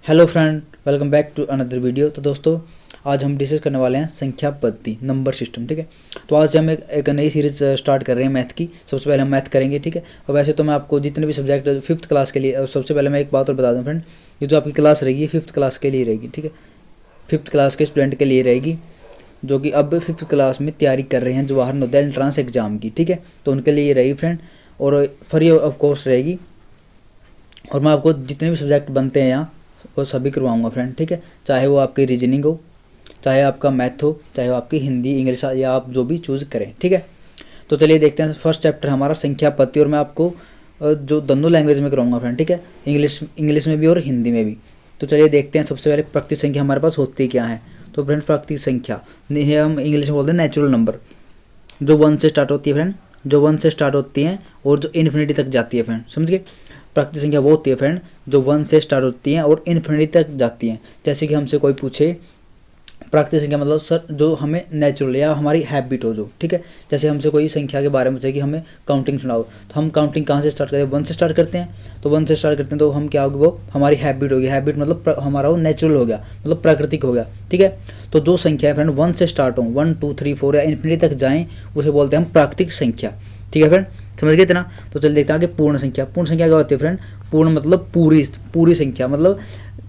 Hello friend, welcome back to another video. तो दोस्तों, आज हम डिस्कस करने वाले हैं संख्या पद्धति, नंबर सिस्टम। ठीक है, तो आज हम एक नई सीरीज स्टार्ट कर रहे हैं मैथ की। सबसे पहले हम मैथ करेंगे। ठीक है, और वैसे तो मैं आपको जितने भी सब्जेक्ट फिफ्थ क्लास के लिए, सबसे पहले मैं एक बात और बता दूं फ्रेंड, ये जो आपकी क्लास रहेगी फिफ्थ क्लास के लिए रहेगी। ठीक है, फिफ्थ क्लास के स्टूडेंट के लिए रहेगी जो कि अब फिफ्थ क्लास में तैयारी कर रहे हैं जवाहर नवोदय एंट्रेंस एग्जाम की। ठीक है, तो उनके लिए रहेगी फ्रेंड, और फ्री ऑफ कोर्स रहेगी। और मैं आपको जितने भी सब्जेक्ट बनते हैं यहाँ वो सभी करवाऊंगा फ्रेंड। ठीक है, चाहे वो आपकी रीजनिंग हो, चाहे आपका मैथ हो, चाहे वो आपकी हिंदी इंग्लिश, या आप जो भी चूज़ करें। ठीक है, तो चलिए देखते हैं। फर्स्ट चैप्टर हमारा संख्या पद्धति, और मैं आपको जो दोनों लैंग्वेज में कराऊंगा फ्रेंड। ठीक है, इंग्लिश में भी और हिंदी में भी। तो चलिए देखते हैं। सबसे पहले प्राकृतिक संख्या हमारे पास होती क्या है। तो फ्रेंड, प्राकृतिक संख्या हम इंग्लिश में बोलते हैं नेचुरल नंबर, जो 1 से स्टार्ट होती है फ्रेंड, जो 1 से स्टार्ट होती हैं और जो इन्फिनिटी तक जाती है फ्रेंड। समझ गए, प्राकृतिक संख्या वो होती है फ्रेंड जो 1 से स्टार्ट होती हैं और इन्फिनिटी तक जाती हैं। जैसे कि हमसे कोई पूछे प्राकृतिक संख्या मतलब सर जो हमें नेचुरल या हमारी हैबिट हो जो। ठीक है, जैसे हमसे कोई संख्या के बारे में पूछे कि हमें काउंटिंग सुनाओ, तो हम काउंटिंग कहाँ से स्टार्ट करते हैं? 1 से स्टार्ट करते हैं। तो 1 से स्टार्ट करते हैं तो हम क्या होगी, वो हमारी हैबिट होगी। हैबिट मतलब हमारा वो नेचुरल हो गया, मतलब प्राकृतिक हो गया। ठीक है, तो जो संख्या है फ्रेंड 1 से स्टार्ट हो, 1 2 3 4 या इन्फिनिटी तक जाएँ, उसे बोलते हैं हम प्राकृतिक संख्या। ठीक है फ्रेंड, समझ गए इतना। तो चलिए देखते हैं आगे पूर्ण संख्या। पूर्ण संख्या क्या होती है फ्रेंड? पूर्ण मतलब पूरी संख्या, मतलब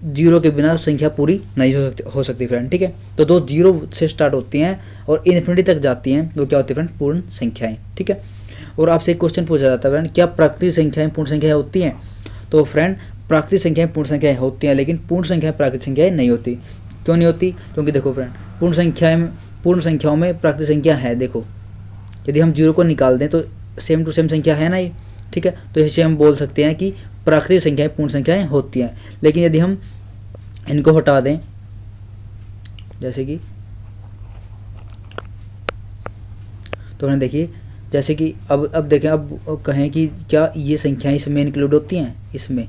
जीरो के बिना संख्या पूरी नहीं हो सकती फ्रेंड। ठीक है, तो दो जीरो से स्टार्ट होती हैं और इन्फिनिटी तक जाती हैं, वो क्या होती है फ्रेंड? पूर्ण संख्याएं। ठीक है, और आपसे एक क्वेश्चन पूछा जाता है फ्रेंड, क्या प्राकृतिक संख्याएं पूर्ण संख्याएं होती हैं? तो फ्रेंड, प्राकृतिक संख्याएं पूर्ण संख्याएं होती हैं, लेकिन पूर्ण संख्याएं प्राकृतिक संख्याएं नहीं होती। क्यों नहीं होती? क्योंकि देखो फ्रेंड, पूर्ण संख्याओं में प्राकृतिक संख्या है। देखो, यदि हम जीरो को निकाल दें तो सेम टू सेम संख्या है ना ये। ठीक है, तो इसे हम बोल सकते हैं कि प्राकृतिक संख्याएं पूर्ण संख्याएं होती हैं। लेकिन यदि हम इनको हटा दें, जैसे कि तो हमने देखिए, जैसे कि अब देखें, अब कहें कि क्या ये संख्याएं इसमें इंक्लूड होती हैं, इसमें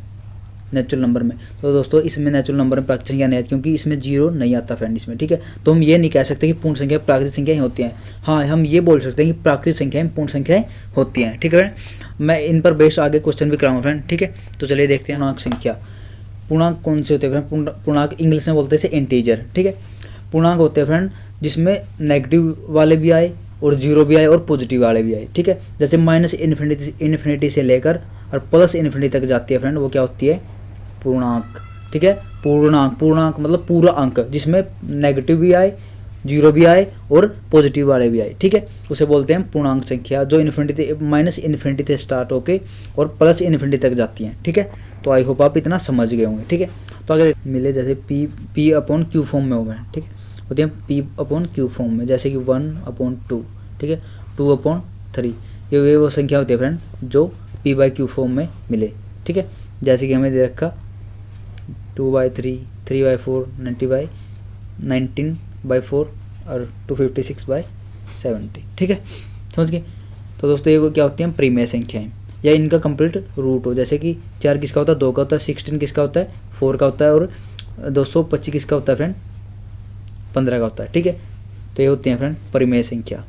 नेचुरल नंबर में? तो दोस्तों, इसमें नेचुरल नंबर में प्राकृतिक संख्या नहीं आती, क्योंकि इसमें जीरो नहीं आता फ्रेंड इसमें। ठीक है, तो हम ये नहीं कह सकते कि पूर्ण संख्या प्राकृतिक संख्याएं होती हैं। हाँ, हम ये बोल सकते हैं कि प्राकृतिक संख्याएं पूर्ण संख्याएं होती हैं। ठीक है, मैं इन पर बेस्ड आगे क्वेश्चन भी कराऊंगा फ्रेंड। ठीक है, तो चलिए देखते हैं पूर्णांक संख्या। पूर्णांक कौन से होते हैं फ्रेंड? पूर्णांक इंग्लिश में बोलते हैं इसे इंटीजर। ठीक है, पूर्णांक होते हैं फ्रेंड जिसमें नेगेटिव वाले भी आए और जीरो भी आए और पॉजिटिव वाले भी आए। ठीक है, जैसे माइनस इन्फिनिटी से लेकर और प्लस इन्फिनिटी तक जाती है फ्रेंड, वो क्या होती है? पूर्णांक। ठीक है, पूर्णांक मतलब पूरा अंक जिसमें नेगेटिव भी आए, जीरो भी आए और पॉजिटिव वाले भी आए। ठीक है, उसे बोलते हैं पूर्णांक संख्या, जो माइनस इन्फिनिटी से स्टार्ट होके और प्लस इन्फिनिटी तक जाती हैं। ठीक है, तो आई होप आप इतना समझ गए होंगे। ठीक है, तो अगर मिले जैसे पी अपॉन क्यू फॉर्म में हो गए। ठीक है, होती है पी अपॉन क्यू फॉर्म में, जैसे कि 1/2। ठीक है, 2/3, ये वो संख्या होती है फ्रेंड जो p/q फॉर्म में मिले। ठीक है, जैसे कि हमें दे रखा 2/3, 3/4, 19/4 और 256/70। ठीक है, समझ गए। तो दोस्तों, ये क्या होती हैं? प्रीमेय संख्याएं, या इनका कंप्लीट रूट हो। जैसे कि 4 किसका होता है? 2 का होता है। 16 किसका होता है? 4 का होता है। और 225 किसका होता है फ्रेंड? 15 का होता है। ठीक है, तो ये होती हैं फ्रेंड परिमेय संख्या।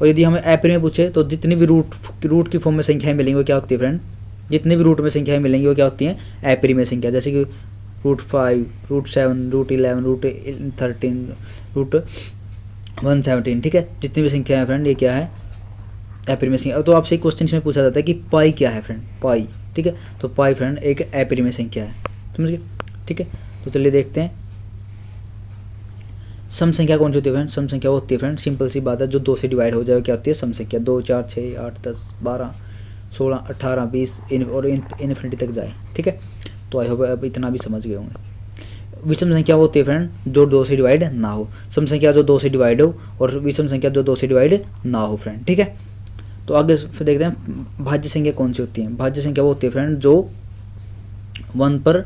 और यदि हमें अपरिमेय पूछे तो जितनी भी रूट की फॉर्म में संख्याएं मिलेंगी वो क्या होती है फ्रेंड? जितनी भी रूट में संख्याएं मिलेंगी वो क्या होती हैं? अपरिमेय संख्या। जैसे कि √5, √7, √11, √13, √117। ठीक है, जितनी भी संख्या है फ्रेंड, ये क्या है? अपरिमेय संख्या। तो आपसे एक क्वेश्चन इसमें पूछा जाता है कि पाई क्या है फ्रेंड? पाई। ठीक है, तो पाई फ्रेंड एक अपरिमेय संख्या है। समझ गए। ठीक है, तो चलिए देखते हैं सम संख्या कौन सी होती है फ्रेंड? सम संख्या वो होती है फ्रेंड, सिंपल सी बात है, जो 2 से डिवाइड हो जाए क्या होती है? सम संख्या। 2 4 6 8 10 12 16 18 20 और इन्फिनिटी तक जाए। ठीक है, तो आई होप अब इतना भी समझ गए होंगे। विषम संख्या वो होती है फ्रेंड जो 2 से डिवाइड ना हो। सम संख्या जो 2 से डिवाइड हो, और विषम संख्या जो 2 से डिवाइड ना हो फ्रेंड। ठीक है, तो आगे फिर देखते हैं भाज्य संख्या कौन सी होती है। भाज्य संख्या वो होती है फ्रेंड जो 1 पर,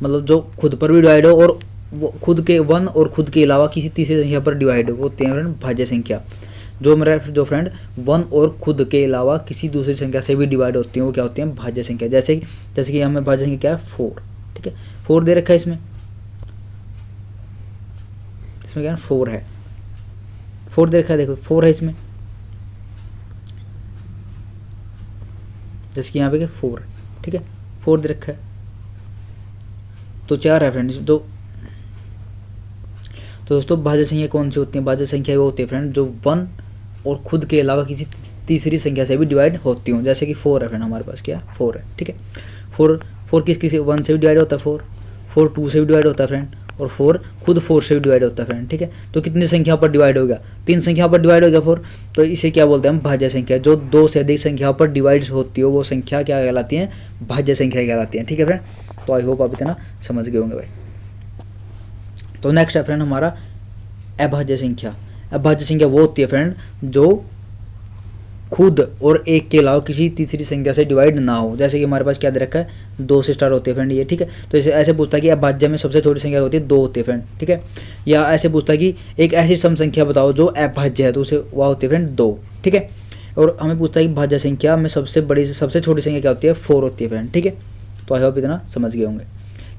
मतलब जो खुद पर भी डिवाइड हो और वो खुद के 1 और खुद के अलावा किसी तीसरी संख्या पर डिवाइड हो, वो होती है फ्रेंड भाज्य संख्या। जो फ्रेंड 1 और खुद के अलावा किसी दूसरी संख्या से भी डिवाइड होती हैं, वो क्या होती हैं? भाज्य संख्या। जैसे कि हमें भाज्य संख्या क्या है? 4। ठीक है, 4 दे रखा है इसमें क्या है? 4 है, 4 दे रखा है। देखो 4 है इसमें, जैसे कि यहाँ पे 4। ठीक है, 4 दे रखा है। तो 4 है फ्रेंड। तो दोस्तों भाज्य संख्या कौन सी होती है? भाज्य संख्या वो होती है फ्रेंड जो 1 और खुद के अलावा किसी तीसरी संख्या से भी डिवाइड होती हूँ। जैसे कि 4 है फ्रेंड, हमारे पास क्या 4 है, ठीक है। 4 किसी 1 से भी डिवाइड होता है, 4 2 से भी डिवाइड होता है फ्रेंड, और 4 खुद 4 से भी डिवाइड होता है फ्रेंड, ठीक है। तो कितनी संख्या पर डिवाइड हो गया? 3 संख्या पर डिवाइड हो गया 4। तो इसे क्या बोलते हैं हम? भाज्य संख्या। जो 2 से अधिक संख्या पर डिवाइड होती हो वो संख्या क्या कहलाती है? भाज्य संख्या कहलाती है, ठीक है फ्रेंड। तो आई होप आप इतना समझ गए होंगे भाई। तो नेक्स्ट है फ्रेंड हमारा अभाज्य संख्या। अभाज्य संख्या वो होती है फ्रेंड जो खुद और एक के अलावा किसी तीसरी संख्या से डिवाइड ना हो। जैसे कि हमारे पास क्या दे रखा है? 2 से स्टार्ट होती है फ्रेंड ये, ठीक है। तो इसे ऐसे पूछता है कि अभाज्य में सबसे छोटी संख्या होती है 2 होती है फ्रेंड, ठीक है। या ऐसे पूछता है कि एक ऐसी सम संख्या बताओ जो अभाज्य है, तो उसे वह होती है फ्रेंड 2, ठीक है। और हमें पूछता है कि भाज्य संख्या में सबसे छोटी संख्या क्या होती है? 4 होती है फ्रेंड, ठीक है। तो आई होप इतना समझ गए होंगे।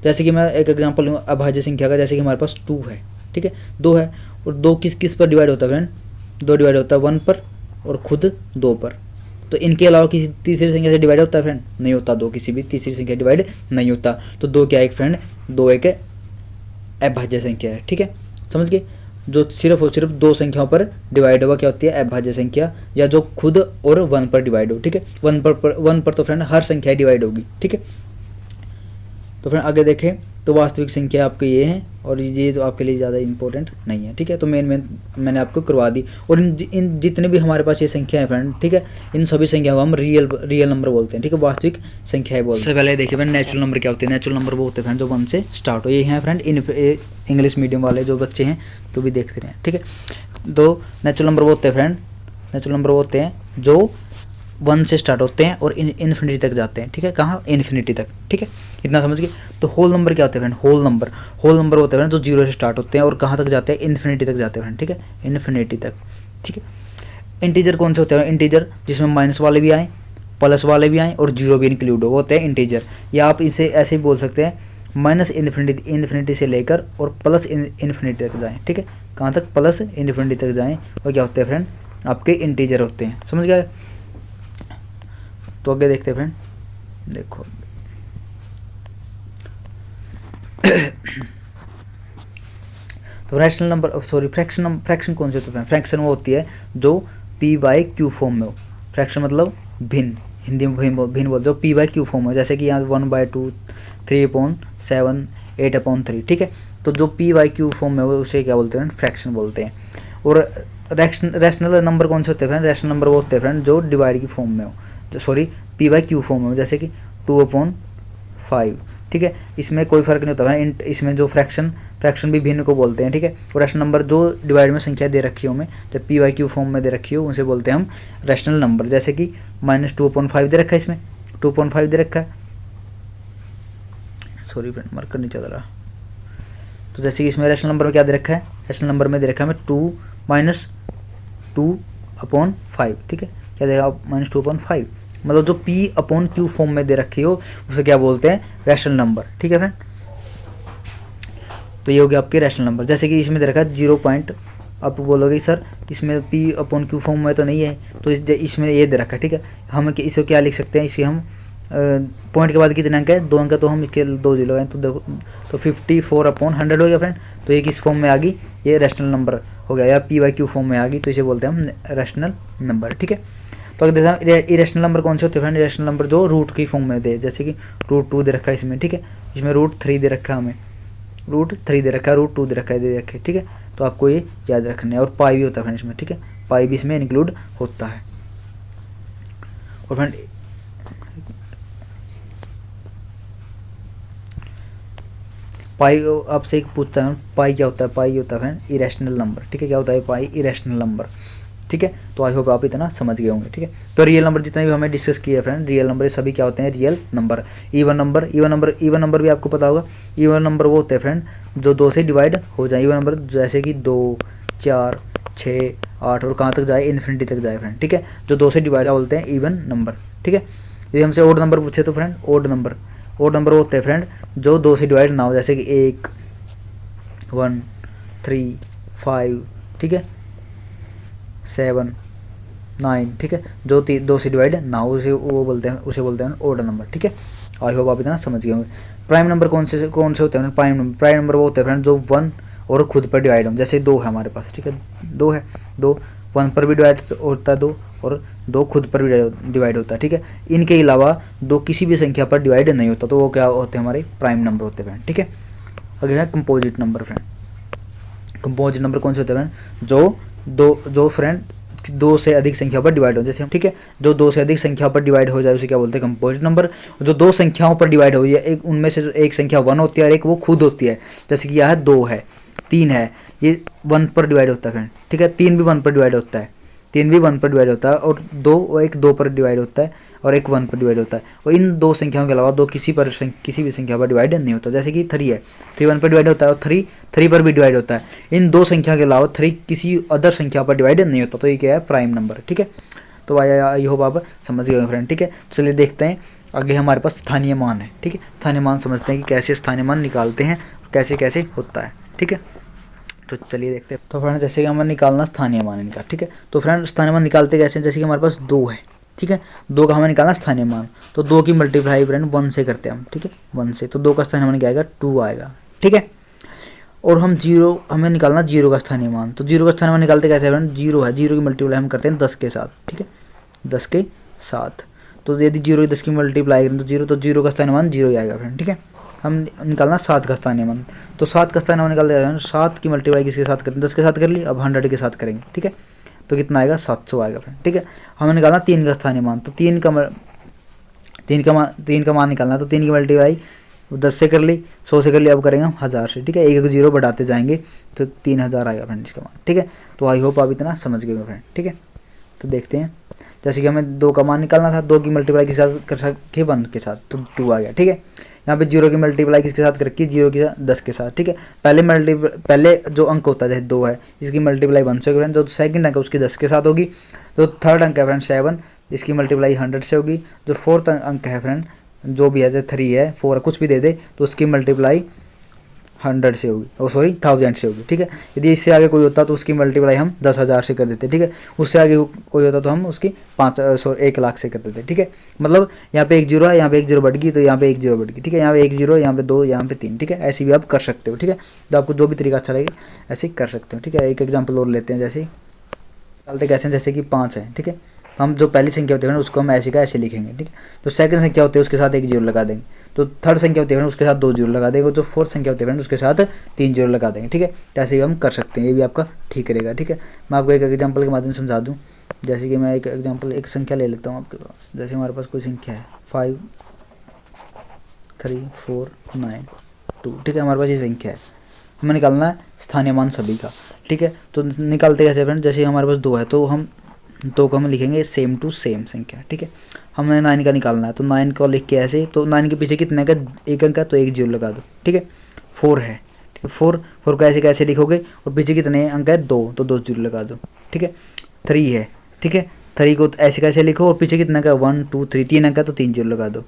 जैसे कि मैं एक एग्जाम्पल लूँ अभाज्य संख्या का। जैसे कि हमारे पास 2 है, ठीक है, 2 है, और 2 किस पर डिवाइड होता है फ्रेंड? 2 डिवाइड होता है 1 पर और खुद 2 पर। तो इनके अलावा किसी तीसरी संख्या से डिवाइड होता है फ्रेंड? नहीं होता। 2 किसी भी तीसरी संख्या डिवाइड नहीं होता। तो 2 क्या है फ्रेंड? 2 एक अभाज्य संख्या है, ठीक है, समझ गए। जो सिर्फ और सिर्फ 2 संख्याओं पर डिवाइड होगा क्या होती है? अभाज्य संख्या। या जो खुद और 1 पर डिवाइड हो, ठीक है। 1 पर तो फ्रेंड हर संख्या डिवाइड होगी, ठीक है। तो फ्रेंड आगे देखें तो वास्तविक संख्या आपके ये है, और ये तो आपके लिए ज़्यादा इंपॉर्टेंट नहीं है, ठीक है। तो मैंने आपको करवा दी। और इन जितने भी हमारे पास ये संख्या है फ्रेंड, ठीक है, इन सभी संख्या को हम रियल नंबर बोलते हैं, ठीक है, वास्तविक संख्याएं बोलते हैं। सबसे पहले देखिए फ्रेंड नेचुरल नंबर क्या होते हैं? नेचुरल नंबर वो होते हैं फ्रेंड जो 1 से स्टार्ट हो। ये हैं फ्रेंड इंग्लिश मीडियम वाले जो बच्चे हैं तो भी देखते हैं, ठीक है। तो नेचुरल नंबर वो होते हैं फ्रेंड, नेचुरल नंबर वो होते हैं जो 1 से स्टार्ट होते हैं और इन्फिनिटी तक जाते हैं, ठीक है। कहाँ? इन्फिनिटी तक, ठीक है, इतना समझ गए। तो होल नंबर क्या होते हैं फ्रेंड? होल नंबर होते हैं जो 0 से स्टार्ट होते हैं और कहाँ तक जाते हैं? इन्फिनिटी तक जाते हैं फ्रेंड, ठीक है, इन्फिनिटी तक, ठीक है। इंटीजर कौन से होते हैं? इंटीजर जिसमें माइनस वाले भी आए, प्लस वाले भी आए और 0 भी इंक्लूड हो, वो होते हैं इंटीजर। या आप इसे ऐसे भी बोल सकते हैं माइनस इन्फिनिटी से लेकर और प्लस इन्फिनिटी तक जाएँ, ठीक है। कहाँ तक? प्लस इन्फिनिटी तक जाएँ, और क्या होते हैं फ्रेंड? आपके इंटीजर होते हैं, समझ गए। तो आगे देखते हैं फ्रेंड, देखो तो रैशनल नंबर फ्रैक्शन कौन से होते हैं? फ्रैक्शन वो होती है जो p/q फॉर्म में हो। फ्रैक्शन मतलब भिन्न, हिंदी में भिन्न बोलते जो p/q फॉर्म है। जैसे कि यहाँ 1/2, 3/7, 8/3, ठीक है। तो जो p/q फॉर्म में हो उसे क्या बोलते हैं? फ्रैक्शन बोलते हैं। और रैशनल नंबर कौन से होते हैं फ्रेंड? रैशनल नंबर वो होते हैं फ्रेंड जो डिवाइड की फॉर्म में हो, p/q फॉर्म में हो। जैसे कि 2/5, ठीक है। इसमें कोई फर्क नहीं होता है। इसमें जो फ्रैक्शन भी भिन्न को बोलते हैं, ठीक है। और रैशनल नंबर जो डिवाइड में संख्या दे रखी हो, हमें जब p/q फॉर्म में दे रखी हो उसे बोलते हैं हम रैशनल नंबर। जैसे कि -2/5 दे रखा है, इसमें 2/5 दे रखा है, सॉरी फ्रेंड मार्कर नहीं चल रहा। तो जैसे कि इसमें रैशनल नंबर में क्या दे रखा है? रैशनल नंबर में दे रखा है हमें 2/5, ठीक है। क्या देगा? -2/5, मतलब जो p/q फॉर्म में दे रखी हो उसे क्या बोलते हैं? रैशनल नंबर, ठीक है फ्रेंड। तो ये हो गया आपके रैशनल नंबर। जैसे कि इसमें दे रखा है 0 पॉइंट, आप बोलोगे सर इसमें p/q फॉर्म में तो नहीं है, तो इसमें ये दे रखा है, ठीक है। हम इसे क्या लिख सकते हैं? इसे हम पॉइंट के बाद कितने अंक है? 2 अंक, तो हम इसके 2 0 हैं, तो देखो तो 54/100 हो गया फ्रेंड। तो ये किस फॉर्म में आ गई? ये रैशनल नंबर हो गया, या p/q फॉर्म में आ गई, तो इसे बोलते हैं हम रैशनल नंबर, ठीक है। तो अगर देखते हैं इरेशनल नंबर कौन से होते हैं फ्रेंड? इरेशनल नंबर जो रूट की फॉर्म में दे, जैसे कि √2 दे रखा है इसमें, ठीक है। इसमें √3 दे रखा है, हमें √3 दे रखा है, √2 दे रखा है, ठीक है। तो आपको ये याद रखना है। और पाई भी होता है फ्रेंड इसमें, ठीक है, पाई भी इसमें इंक्लूड होता है। और फ्रेंड पाई आपसे एक पूछता है, पाई क्या होता है? पाई होता है फ्रेंड इरेशनल नंबर, ठीक है। क्या होता है पाई? इरेशनल नंबर, ठीक है। तो आई होप आप इतना समझ गए होंगे, ठीक है। तो रियल नंबर जितने भी हमें डिस्कस किए फ्रेंड, रियल नंबर ये सभी क्या होते हैं? Real number. इवन नंबर भी आपको पता होगा। इवन नंबर वो होते हैं फ्रेंड जो 2 से डिवाइड हो जाए। इवन नंबर जैसे कि 2, 4, 6, 8 और कहाँ तक जाए? इन्फिनिटी तक जाए फ्रेंड, ठीक है। जो 2 से डिवाइड बोलते हैं इवन नंबर, ठीक है। यदि हमसे ओड नंबर पूछे तो फ्रेंड ओड नंबर वो होते हैं फ्रेंड जो 2 से डिवाइड ना हो, जैसे कि 1, 1, 3, 5, ठीक है, 7, 9, ठीक है। जो 2 से डिवाइड ना हो उसे बोलते हैं ओड नंबर, ठीक है। आई होप आप इतना समझ गए होंगे। प्राइम नंबर कौन से होते हैं? प्राइम नंबर वो होते हैं फ्रेंड जो 1 और खुद पर डिवाइड हो, जैसे 2 है हमारे पास, ठीक है, 2 है, 2 1 पर भी डिवाइड होता है 2, और 2 खुद पर भी डिवाइड होता है, ठीक है। इनके अलावा 2 किसी भी संख्या पर डिवाइड नहीं होता, तो वो क्या होते हैं? हमारे प्राइम नंबर होते हैं फ्रेंड, ठीक है। अगले है composite number friend. Composite number कौन से होते हैं फ्रेंड? जो फ्रेंड 2 से अधिक संख्या पर डिवाइड हो, जैसे ठीक है, जो 2 से अधिक संख्या पर डिवाइड हो जाए उसे क्या बोलते हैं? Composite number. जो 2 संख्याओं पर डिवाइड हो, या एक उनमें से जो एक संख्या 1 होती है और एक वो खुद होती है, जैसे कि यह है 2 है, 3 है, ये 1 पर डिवाइड होता है फ्रेंड, ठीक है। 3 भी 1 पर डिवाइड होता है, 3 भी 1 पर डिवाइड होता है, और 2 पर डिवाइड होता है, और एक 1 पर डिवाइड होता है। और इन 2 संख्याओं के अलावा 2 किसी भी संख्या पर डिवाइड नहीं होता, जैसे कि 3 है, 3 1 पर डिवाइड होता है, और 3 पर भी डिवाइड होता है। इन 2 संख्या के अलावा 3 किसी अदर संख्या पर डिवाइड नहीं होता, तो ये क्या है? प्राइम नंबर, ठीक है। तो आई होप आप समझ गए फ्रेंड, ठीक है। चलिए देखते हैं आगे हमारे पास स्थानीय मान है, ठीक है। स्थानीय मान समझते हैं कि कैसे स्थानीय मान निकालते हैं, कैसे कैसे होता है, ठीक है। तो चलिए देखते हैं। तो फ्रेंड जैसे कि हमें निकालना स्थानीय मान इनका, ठीक है। तो फ्रेंड स्थानीय मान निकालते कैसे? जैसे कि हमारे पास 2 है, ठीक है, 2 का हमें निकालना स्थानीय मान, तो 2 की मल्टीप्लाई फ्रेंड 1 से करते हैं हम, ठीक है, 1 से, तो 2 का स्थानीय मान क्या आएगा? 2 आएगा, ठीक है। और हमें निकालना 0 का स्थानीय मान, तो 0 का स्थानीय मान निकालते कैसे फ्रेंड? 0 है, 0 की मल्टीप्लाई हम करते हैं 10 के साथ, ठीक है, 10 के साथ। तो यदि 0 की 10 की मल्टीप्लाई करें तो 0 का स्थानीय मान 0 ही आएगा फ्रेंड, ठीक है। हम निकालना 7 का स्थानीय मान, तो 7 का स्थानीय मान निकालते हैं 7 की मल्टीप्लाई किसके साथ करें? 10 के साथ कर ली, अब 100 के साथ करेंगे, ठीक है, तो कितना आएगा? 700 आएगा फ्रेंड, ठीक है। हमें निकालना 3 का स्थानीय मान, तो 3 का मान निकालना, तो 3 की मल्टीप्लाई 10 से कर ली, 100 से कर ली, अब करेंगे हम 1000 से, ठीक है, एक 0 बढ़ाते जाएंगे तो 3000 आएगा फ्रेंड इसका मान, ठीक है। तो आई होप आप इतना समझ गए फ्रेंड, ठीक है। तो देखते हैं, जैसे कि हमें 2 का मान निकालना था, 2 की मल्टीप्लाई के साथ कर सके 1 के साथ, तो 2 आ गया, ठीक है। यहाँ पे 0 की मल्टीप्लाई किसके साथ कर रखी? 0 की 10 के साथ, ठीक है। पहले जो अंक होता है जैसे 2 है, इसकी मल्टीप्लाई 1 से फ्रेंड, जो सेकंड अंक है उसकी 10 के साथ होगी, जो थर्ड अंक है फ्रेंड 7, इसकी मल्टीप्लाई 100 से होगी, जो फोर्थ अंक है फ्रेंड जो भी है, जैसे 3 है, 4 है, कुछ भी दे दे, तो उसकी मल्टीप्लाई 100 से होगी, 1000 से होगी, ठीक है। यदि इससे आगे कोई होता तो उसकी मल्टीप्लाई हम 10,000 से कर देते, ठीक है। उससे आगे कोई होता तो हम उसकी 1 लाख से कर देते, ठीक है। मतलब यहाँ पे 1 0 है, यहाँ पे 1 0 बढ़ गई, तो यहाँ पे 1 0 बढ़ गई, ठीक है। यहाँ पे 1 0, यहाँ पे 2, यहाँ पे 3, ठीक है। ऐसे भी आप कर सकते हो, ठीक है। तो आपको जो भी तरीका अच्छा लगे ऐसे ही कर सकते हो, ठीक है। एक एग्जाम्पल और लेते हैं, जैसे निकालते कैसे हैं, जैसे कि 5 है, ठीक है। हम जो पहली संख्या होती है उसको हम ऐसे का ऐसे लिखेंगे, ठीक है। जो सेकंड संख्या होती है उसके साथ 1 0 लगा देंगे, तो थर्ड संख्या होती है उसके साथ 2 0 लगा देंगे, जो फोर्थ संख्या होती है उसके साथ 3 0 लगा देंगे, ठीक है। ऐसे ही हम कर सकते हैं, ये भी आपका ठीक रहेगा, ठीक है। मैं आपको एक एग्जाम्पल के माध्यम से समझा दूँ, जैसे कि मैं एक एग्जाम्पल, एक संख्या ले लेता हूँ आपके पास। जैसे हमारे पास कोई संख्या है 5 3 4 9 2, ठीक है। हमारे पास ये संख्या है, हमें निकालना है स्थानीय मान सभी का, ठीक है। तो निकालते कैसे फ्रेंड? जैसे हमारे पास 2 है, तो हम 2 को हम लिखेंगे सेम टू सेम संख्या, ठीक है। हमें 9 का निकालना है, तो 9 को लिख के ऐसे, तो 9 के पीछे कितने का? 1 अंक का, तो 1 0 लगा दो, ठीक है। 4 है, ठीक है, 4 को ऐसे कैसे लिखोगे, और पीछे कितने अंक है? 2, तो 2 0 लगा दो, ठीक है। 3 है, ठीक है, 3 को ऐसे कैसे लिखो, और पीछे कितना का? 1 2 3, 3 अंक का, तो 3 0 लगा दो,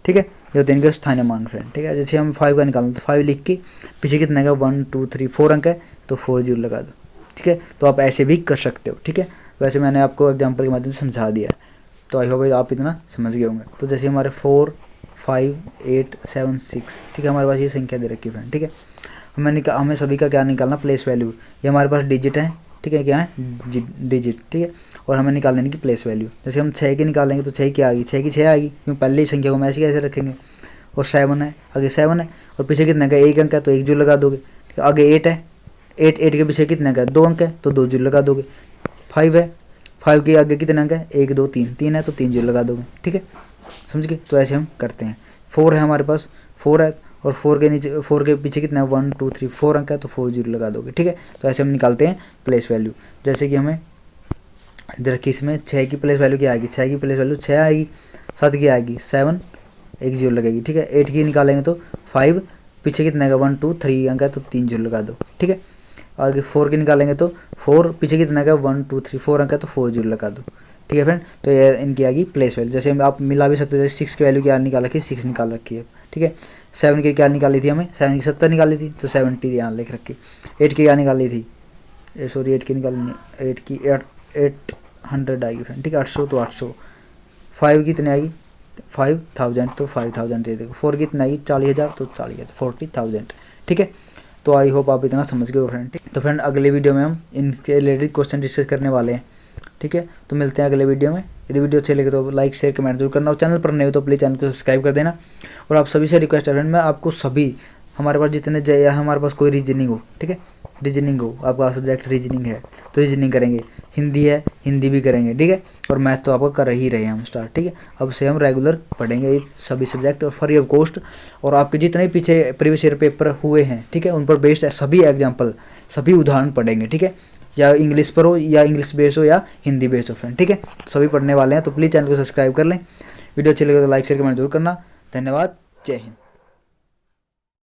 ठीक है। ये होते हैं इनके स्थानीय मान फ्रेंड, ठीक है। जैसे हम 5 का निकालना, तो 5 लिख के पीछे कितने का? 1 2 3 4 अंक है, तो 4 0 लगा दो, ठीक है। तो आप ऐसे भी कर सकते हो, ठीक है। वैसे मैंने आपको एग्जाम्पल के माध्यम से समझा दिया, तो आई होप आप इतना समझ गए होंगे। तो जैसे हमारे 4 5 8 7 6, ठीक है, हमारे पास ये संख्या दे रखी है फ्रेंड, ठीक है। हमें सभी का क्या निकालना? Place value. ये हमारे पास डिजिट है, ठीक है, क्या है? डिजिट, ठीक है। और हमें निकाल देने की प्लेस वैल्यू। जैसे हम 6 की निकालेंगे तो 6 की आएगी, 6 की 6 आएगी, क्योंकि पहले ही संख्या को हम ऐसे कैसे रखेंगे। और 7 है, आगे 7 है, और पीछे कितने का? 1 अंक है, तो 1 0 लगा दोगे, ठीक है। आगे 8 है, 8 के पीछे कितने का? 2 अंक है, तो 2 0 लगा दोगे। 5 है, 5 के आगे कितने अंक है? 1 2 3, 3 है, तो 3 0 लगा दोगे, ठीक है। समझ गए? तो ऐसे हम करते हैं। 4 है हमारे पास, 4 है, और 4 के नीचे, 4 के पीछे कितना है? 1 2 3, 4 अंक है, तो 4 0 लगा दोगे, ठीक है। तो ऐसे हम निकालते हैं प्लेस वैल्यू। जैसे कि हमें देखिए इसमें 6 की प्लेस वैल्यू क्या आएगी? 6 की प्लेस वैल्यू 6 आएगी, 7 की आएगी 7, 1 0 लगेगी, ठीक है। 8 की निकालेंगे तो 5, पीछे कितने का? 1 2 3 अंक है, तो 3 0 लगा दो, ठीक है। आगे 4 की निकालेंगे तो 4, पीछे कितना का? 1 2 3 4 अंक है, तो 4 0 लगा दो, ठीक है फ्रेंड। तो ये इनकी आएगी प्लेस वैल्यू। जैसे आप मिला भी सकते हो, जैसे 6 की वैल्यू क्या निकाल रखी है? 6 निकाल रखी है, ठीक है। 7 की क्या निकाली थी हमें? 7 की 70 निकाली थी, तो 70 यहाँ लिख रखी। 8 की क्या निकाली थी? 8 की निकाली, 8 की 800 आएगी फ्रेंड, ठीक है, 800, तो 800। 5 की कितनी आएगी? 5000 तो 5000 दे देगा। 4 कितना है 40,000 तो 40,000 40,000। ठीक है, तो आई होप आप इतना समझ गए फ्रेंड। ठीक, तो फ्रेंड अगले वीडियो में हम इनके रिलेटेड क्वेश्चन डिस्कस करने वाले हैं। ठीक है, तो मिलते हैं अगले वीडियो में। यदि वीडियो अच्छे लगे तो लाइक शेयर कमेंट जरूर करना, और चैनल पर नए हो तो प्लीज़ चैनल को सब्सक्राइब कर देना। और आप सभी से रिक्वेस्ट है फ्रेंड, मैं आपको सभी हमारे पास जितने या हमारे पास कोई रीजनिंग हो, ठीक है, रीजनिंग हो, आपका सब्जेक्ट रीजनिंग है तो रीजनिंग करेंगे, हिंदी है हिंदी भी करेंगे, ठीक है, और मैथ तो आपका कर ही रहे हैं हम स्टार्ट। ठीक है, अब से हम रेगुलर पढ़ेंगे ये सभी सब्जेक्ट फ्री ऑफ कॉस्ट, और आपके जितने पीछे प्रीवियस ईयर पेपर हुए हैं, ठीक है, उन पर बेस्ड सभी एग्जाम्पल सभी उदाहरण पढ़ेंगे। ठीक है, या इंग्लिश पर हो या इंग्लिश बेस्ड हो या हिंदी बेस्ड हो फ्रेंड। ठीक है, सभी पढ़ने वाले हैं, तो प्लीज़ चैनल को सब्सक्राइब कर लें। वीडियो अच्छी लगे तो लाइक शेयर कमेंट जरूर करना। धन्यवाद, जय हिंद।